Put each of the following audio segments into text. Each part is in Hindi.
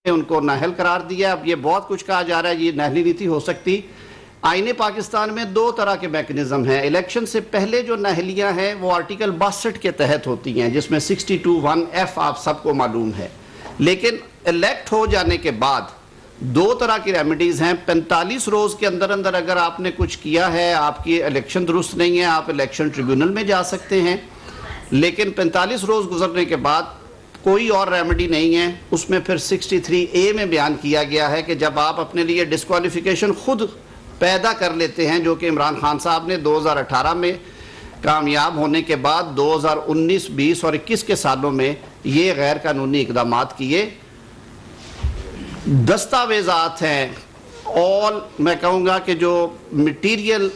उनको नाअहल करार दिया। अब ये बहुत कुछ कहा जा रहा है ये नाअहली नीति हो सकती। आईने पाकिस्तान में दो तरह के मैकेनिज्म हैं। इलेक्शन से पहले जो नाअहलियां हैं वो आर्टिकल 62 के तहत होती हैं, जिसमें 62(1)(f) आप सबको मालूम है। लेकिन इलेक्ट हो जाने के बाद दो तरह की रेमेडीज हैं। 45 रोज के अंदर अंदर अगर आपने कुछ किया है, आपकी इलेक्शन दुरुस्त नहीं है, आप इलेक्शन ट्रिब्यूनल में जा सकते हैं। लेकिन 45 रोज गुजरने के बाद कोई और रेमेडी नहीं है। उसमें फिर 63A में बयान किया गया है कि जब आप अपने लिए डिस्क्वालिफिकेशन खुद पैदा कर लेते हैं, जो कि इमरान खान साहब ने 2018 में कामयाब होने के बाद 2019, 20 और 21 के सालों में ये गैर कानूनी इकदाम किए। दस्तावेज़ात हैं, ऑल मैं कहूँगा कि जो मटीरियल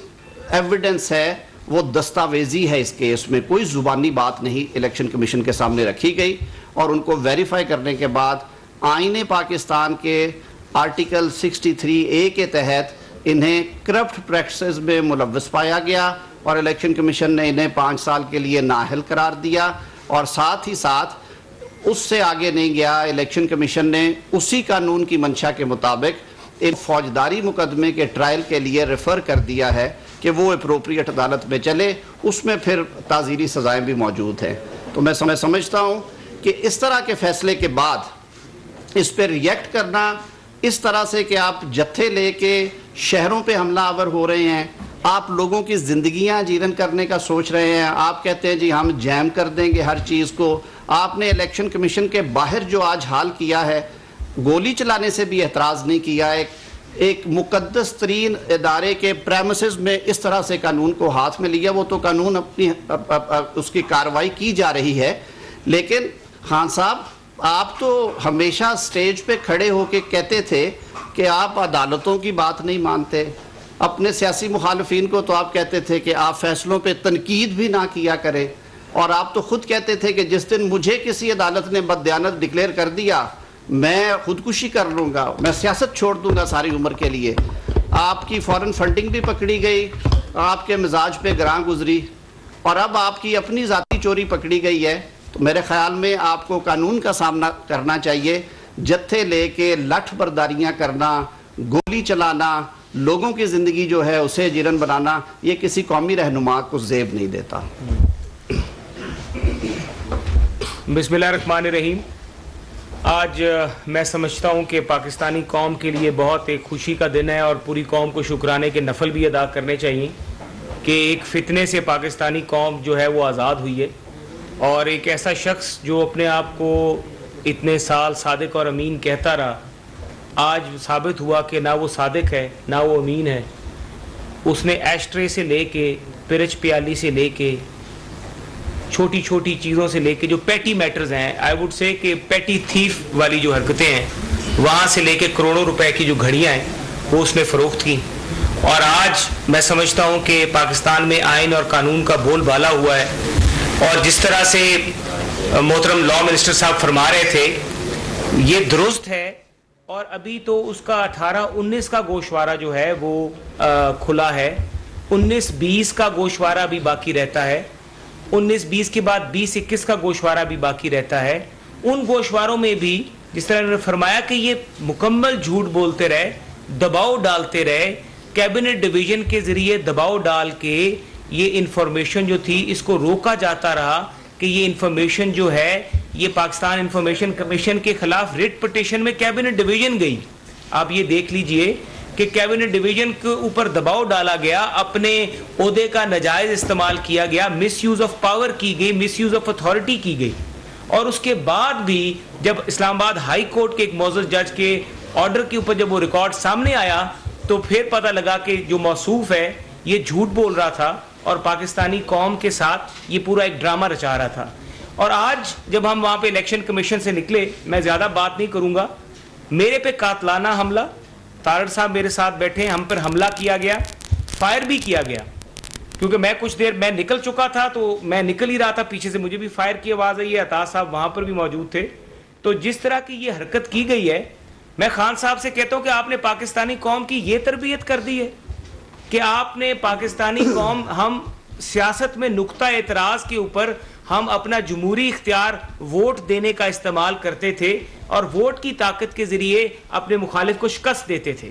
एविडेंस है वो दस्तावेजी है। इस केस में कोई ज़ुबानी बात नहीं इलेक्शन कमीशन के सामने रखी गई और उनको वेरीफाई करने के बाद आईने पाकिस्तान के आर्टिकल 63A के तहत इन्हें करप्ट प्रैक्टिसेस में मुलव्वस पाया गया और इलेक्शन कमीशन ने इन्हें 5 साल के लिए नाअहल करार दिया। और साथ ही साथ उससे आगे नहीं गया, इलेक्शन कमीशन ने उसी कानून की मंशा के मुताबिक एक फौजदारी मुकदमे के ट्रायल के लिए रेफ़र कर दिया है कि वो अप्रोप्रिएट अदालत में चले। उसमें फिर ताज़ीरी सज़ाएँ भी मौजूद हैं। तो मैं समझता हूँ कि इस तरह के फैसले के बाद इस पर रिएक्ट करना इस तरह से कि आप जत्थे लेके शहरों पे हमलावर हो रहे हैं, आप लोगों की ज़िंदगियां जीवन करने का सोच रहे हैं, आप कहते हैं जी हम जैम कर देंगे हर चीज़ को। आपने इलेक्शन कमीशन के बाहर जो आज हाल किया है, गोली चलाने से भी एतराज़ नहीं किया। एक मुकद्दस तरीन इदारे के प्रेमिसेस में इस तरह से कानून को हाथ में लिया। वो तो कानून अपनी उसकी कार्रवाई की जा रही है। लेकिन खान साहब, आप तो हमेशा स्टेज पे खड़े होके कहते थे कि आप अदालतों की बात नहीं मानते। अपने सियासी मुखालफिन को तो आप कहते थे कि आप फैसलों पे तनकीद भी ना किया करें। और आप तो खुद कहते थे कि जिस दिन मुझे किसी अदालत ने बददियानत डिक्लेयर कर दिया मैं खुदकुशी कर लूँगा, मैं सियासत छोड़ दूँगा सारी उम्र के लिए। आपकी फॉरेन फंडिंग भी पकड़ी गई, आपके मिजाज पे ग्रां गुजरी और अब आपकी अपनी ज़ाती चोरी पकड़ी गई है। तो मेरे ख्याल में आपको कानून का सामना करना चाहिए। जत्थे लेके लठ बर्दारियाँ करना, गोली चलाना, लोगों की ज़िंदगी जो है उसे जीरन बनाना, ये किसी कौमी रहनुमा को ज़ेब नहीं देता। बिस्मिल्लाहिर्रहमानिर्रहीम। आज मैं समझता हूँ कि पाकिस्तानी कौम के लिए बहुत एक खुशी का दिन है और पूरी कौम को शुक्राने के नफल भी अदा करने चाहिए कि एक फितने से पाकिस्तानी कौम जो है वो आज़ाद हुई है। और एक ऐसा शख्स जो अपने आप को इतने साल सादिक और अमीन कहता रहा, आज साबित हुआ कि ना वो सादिक है ना वो अमीन है। उसने एशट्रे से लेके, पिरच प्याली से लेके, छोटी छोटी चीज़ों से लेके जो पेटी मैटर्स हैं, आई वुड से कि पेटी थीफ वाली जो हरकतें हैं, वहाँ से लेके करोड़ों रुपए की जो घड़ियाँ हैं वो उसने फ़रोख्त की। और आज मैं समझता हूँ कि पाकिस्तान में आइन और कानून का बोलबाला हुआ है। और जिस तरह से मोहतरम लॉ मिनिस्टर साहब फरमा रहे थे, ये दुरुस्त है। और अभी तो उसका 18-19 का गोशवारा जो है वो खुला है। 19-20 का गोशवारा भी बाकी रहता है। 19-20 के बाद 20-21 का गोशवारा भी बाकी रहता है। उन गोशवारों में भी जिस तरह उन्होंने फरमाया कि ये मुकम्मल झूठ बोलते रहे, दबाव डालते रहे, कैबिनेट डिवीजन के जरिए दबाव डाल के ये इंफॉर्मेशन जो थी इसको रोका जाता रहा कि ये इंफॉर्मेशन जो है ये पाकिस्तान इंफॉर्मेशन कमीशन के खिलाफ रिट पिटीशन में कैबिनेट डिवीजन गई। आप ये देख लीजिए कि कैबिनेट डिवीजन के ऊपर दबाव डाला गया, अपने ओहदे का नाजायज इस्तेमाल किया गया, मिसयूज ऑफ पावर की गई, मिसयूज ऑफ अथॉरिटी की गई। और उसके बाद भी जब इस्लामाबाद हाई कोर्ट के एक मौजूद जज के ऑर्डर के ऊपर जब वो रिकॉर्ड सामने आया तो फिर पता लगा कि जो मौसूफ है ये झूठ बोल रहा था और पाकिस्तानी कौम के साथ ये पूरा एक ड्रामा रचा रहा था। और आज जब हम वहाँ पे इलेक्शन कमीशन से निकले, मैं ज़्यादा बात नहीं करूँगा, मेरे पे कातलाना हमला, तारड़ साहब मेरे साथ बैठे, हम पर हमला किया गया, फायर भी किया गया। क्योंकि मैं कुछ देर मैं निकल चुका था तो मैं निकल ही रहा था, पीछे से मुझे भी फायर की आवाज़ आई है। अता साहब वहाँ पर भी मौजूद थे। तो जिस तरह की ये हरकत की गई है, मैं खान साहब से कहता हूँ कि आपने पाकिस्तानी कौम की ये तरबियत कर दी है कि आपने पाकिस्तानी कौम, हम सियासत में नुक्ता एतराज़ के ऊपर हम अपना जमहूरी इख्तियार वोट देने का इस्तेमाल करते थे और वोट की ताकत के जरिए अपने मुखालिफ को शिकस्त देते थे।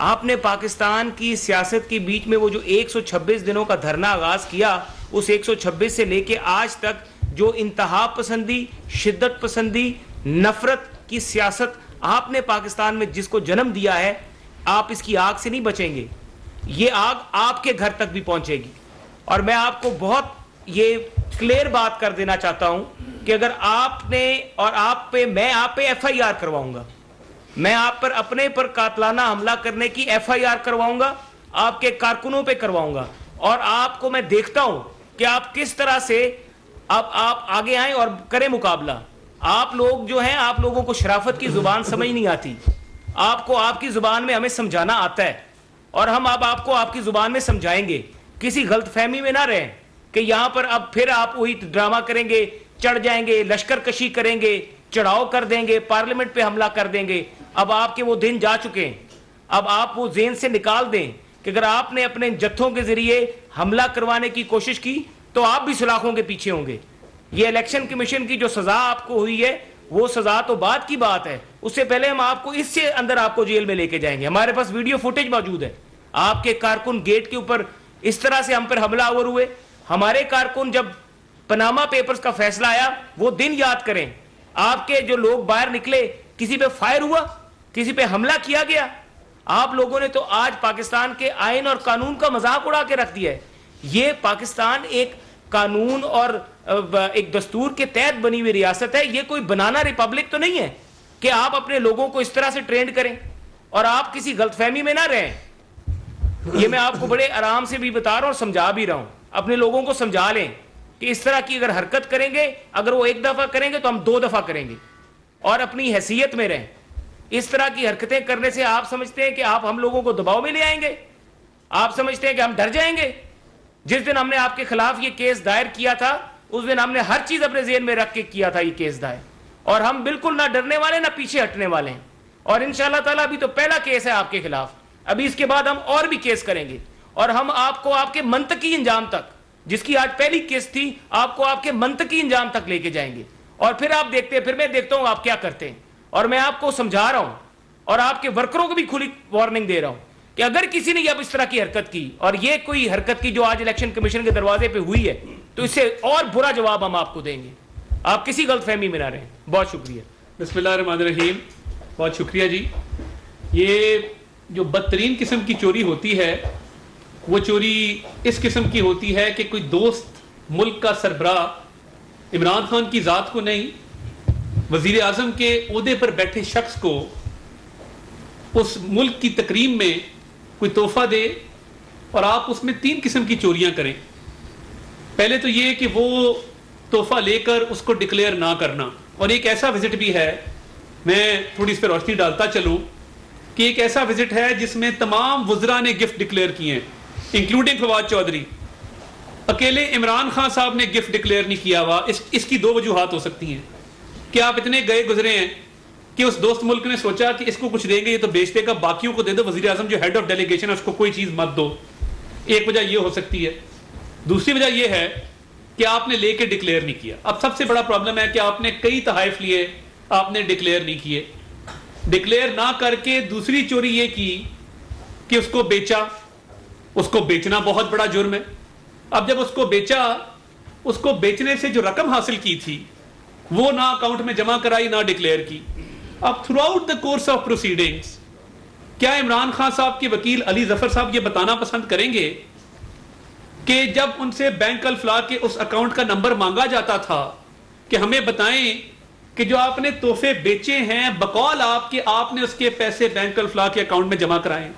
आपने पाकिस्तान की सियासत के बीच में वो जो 126 दिनों का धरना आगाज किया, उस 126 से लेके आज तक जो इंतहा पसंदी, शिद्दत पसंदी, नफरत की सियासत आपने पाकिस्तान में जिसको जन्म दिया है, आप इसकी आग से नहीं बचेंगे। ये आग आपके घर तक भी पहुंचेगी। और मैं आपको बहुत ये क्लियर बात कर देना चाहता हूं कि अगर आपने और मैं आप पे FIR करवाऊंगा, मैं आप पर अपने पर कातलाना हमला करने की FIR करवाऊंगा, आपके कारकुनों पे करवाऊंगा। और आपको मैं देखता हूं कि आप किस तरह से अब आप आगे आए और करें मुकाबला। आप लोग जो हैं, आप लोगों को शराफत की जुबान समझ नहीं आती। आपको आपकी जुबान में हमें समझाना आता है और हम अब आपको आपकी जुबान में समझाएंगे। किसी गलतफहमी में ना रहें कि यहां पर अब फिर आप वही ड्रामा करेंगे, चढ़ जाएंगे, लश्कर कशी करेंगे, चढ़ाव कर देंगे, पार्लियामेंट पे हमला कर देंगे। अब आपके वो दिन जा चुके हैं। अब आप वो ज़हन से निकाल दें कि अगर आपने अपने जत्थों के जरिए हमला करवाने की कोशिश की तो आप भी सलाखों के पीछे होंगे। ये इलेक्शन कमीशन की जो सजा आपको हुई है, वो सजा तो बाद की बात है। उससे पहले हम आपको इससे अंदर आपको जेल में लेके जाएंगे। हमारे पास वीडियो फुटेज मौजूद है। आपके कारकुन गेट के ऊपर इस तरह से हम पर हमलावर हुए। हमारे कारकुन, जब पनामा पेपर्स का फैसला आया, वो दिन याद करें। आपके जो लोग बाहर निकले, किसी पे फायर हुआ, किसी पे हमला किया गया। आप लोगों ने तो आज पाकिस्तान के आइन और कानून का मजाक उड़ा के रख दिया है। ये पाकिस्तान एक कानून और एक दस्तूर के तहत बनी हुई रियासत है। ये कोई बनाना रिपब्लिक तो नहीं है कि आप अपने लोगों को इस तरह से ट्रेंड करें और आप किसी गलतफहमी में ना रहें। ये मैं आपको बड़े आराम से भी बता रहा हूं और समझा भी रहा हूं। अपने लोगों को समझा लें कि इस तरह की अगर हरकत करेंगे, अगर वो एक दफा करेंगे तो हम 2 दफा करेंगे, और अपनी हैसियत में रहें। इस तरह की हरकतें करने से आप समझते हैं कि आप हम लोगों को दबाव में ले आएंगे? आप समझते हैं कि हम डर जाएंगे? जिस दिन हमने आपके खिलाफ ये केस दायर किया था, उस दिन हमने हर चीज अपने जेहन में रख के किया था ये केस दायर, और हम बिल्कुल ना डरने वाले ना पीछे हटने वाले हैं। और इंशाअल्लाह ताला अभी तो पहला केस है आपके खिलाफ, अभी इसके बाद हम और भी केस करेंगे और हम आपको आपके मंतकी इंजाम तक, जिसकी आज पहली केस थी, आपको आपके मंतकी इंजाम तक लेके जाएंगे। और फिर आप देखते हैं, फिर मैं देखता हूं आप क्या करते हैं। और मैं आपको समझा रहा हूं और आपके वर्करों को भी खुली वार्निंग दे रहा हूं कि अगर किसी ने अब इस तरह की हरकत की, और ये कोई हरकत की जो आज इलेक्शन कमीशन के दरवाजे पे हुई है, तो इससे और बुरा जवाब हम आपको देंगे। आप किसी गलतफहमी में ना रहें। बहुत शुक्रिया। बिस्मिल्लाहिर्रहमानिर्रहीम। बहुत शुक्रिया जी। ये जो बदतरीन किस्म की चोरी होती है, वो चोरी इस किस्म की होती है कि कोई दोस्त मुल्क का सरबराह इमरान खान की ज़ात को नहीं, वजीर आज़म के ओहदे पर बैठे शख्स को उस मुल्क की तकरीम में कोई तोहफा दे और आप उसमें 3 किस्म की चोरियां करें। पहले तो ये कि वो तोहफा लेकर उसको डिक्लेयर ना करना, और एक ऐसा विजिट भी है, मैं थोड़ी इस पर रोशनी डालता चलूं कि एक ऐसा विजिट है जिसमें तमाम वज़रा ने गिफ्ट डिक्लेयर किए हैं, इंक्लूडिंग फवाद चौधरी। अकेले इमरान खान साहब ने गिफ्ट डिक्लेयर नहीं किया हुआ। इसकी 2 वजूहात हो सकती हैं कि आप इतने गए गुजरे हैं कि उस दोस्त मुल्क ने सोचा कि इसको कुछ देंगे, ये तो बेच देगा, बाकियों को दे दो, वजीर आजम जो हेड ऑफ डेलीगेशन है उसको कोई चीज मत दो। एक वजह यह हो सकती है। दूसरी वजह यह है कि आपने लेके डिक्लेयर नहीं किया। अब सबसे बड़ा प्रॉब्लम है कि आपने कई तहाइफ लिए, आपने डिक्लेयर नहीं किए। डिक्लेयर ना करके दूसरी चोरी ये की कि उसको बेचा। उसको बेचना बहुत बड़ा जुर्म है। अब जब उसको बेचा, उसको बेचने से जो रकम हासिल की थी वो ना अकाउंट में जमा कराई, ना डिक्लेयर की। अब through out the course of proceedings क्या इमरान खान साहब के वकील अली जफर साहब ये बताना पसंद करेंगे कि जब उनसे बैंक अल फलाह के उस अकाउंट का नंबर मांगा जाता था कि हमें बताएं कि जो आपने तोहफे बेचे हैं, बकौल आपके, आपने उसके पैसे बैंक अल फलाह के अकाउंट में जमा कराए?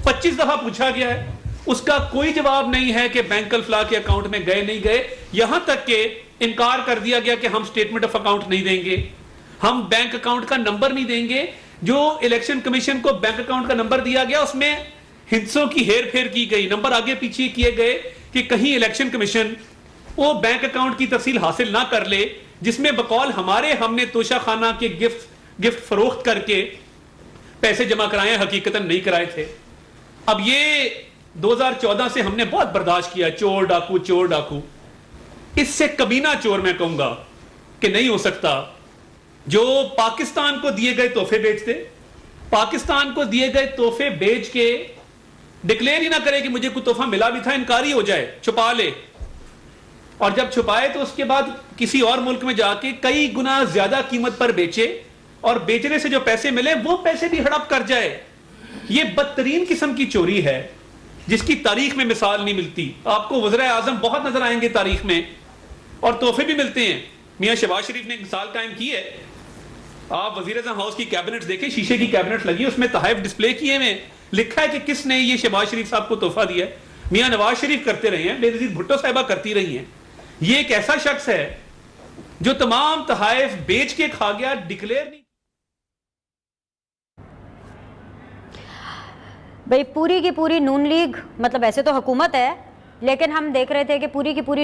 25 दफा पूछा गया है, उसका कोई जवाब नहीं है कि बैंक अल फलाह के अकाउंट में गए नहीं गए। यहां तक कि इनकार कर दिया गया कि हम स्टेटमेंट ऑफ अकाउंट नहीं देंगे, हम बैंक अकाउंट का नंबर नहीं देंगे। जो इलेक्शन कमीशन को बैंक अकाउंट का नंबर दिया गया उसमें हिस्सों की हेर फेर की गई, नंबर आगे पीछे किए गए कि कहीं इलेक्शन कमीशन वो बैंक अकाउंट की तफसील हासिल ना कर ले जिसमें बकौल हमने तोशा खाना के गिफ्ट फरोख्त करके पैसे जमा कराए, हकीकतन नहीं कराए थे। अब ये 2014 से हमने बहुत बर्दाश्त किया, चोर डाकू इससे कमीना चोर मैं कहूंगा कि नहीं हो सकता जो पाकिस्तान को दिए गए तोहफे बेच दे, पाकिस्तान को दिए गए तोहफे बेच के डिक्लेयर ही ना करे कि मुझे कोई तोहफा मिला भी था, इनकारी हो जाए, छुपा ले, और जब छुपाए तो उसके बाद किसी और मुल्क में जाके कई गुना ज्यादा कीमत पर बेचे और बेचने से जो पैसे मिले वो पैसे भी हड़प कर जाए। ये बदतरीन किस्म की चोरी है जिसकी तारीख में मिसाल नहीं मिलती। आपको वज़ीर आज़म बहुत नजर आएंगे तारीख में, और तोहफे भी मिलते हैं। मियां शहबाज शरीफ ने एक मिसाल कायम की है, आप वज़ीर आज़म हाउस की कैबिनेट देखें, शीशे की कैबिनेट लगी, उसमें तहफ़ डिस्प्ले किए हुए, लिखा है कि किसने ये शहबाज शरीफ साहब को तोहफा दिया है। मियां नवाज शरीफ करते रहे हैं, बेनज़ीर भुट्टो साहिबा करती रही हैं। ये एक ऐसा शख्स है जो तमाम तहफ़ बेच के खा गया, डिक्लेयर नहीं। भाई पूरी की पूरी नून लीग, मतलब ऐसे तो हुकूमत है, लेकिन हम देख रहे थे कि पूरी की पूरी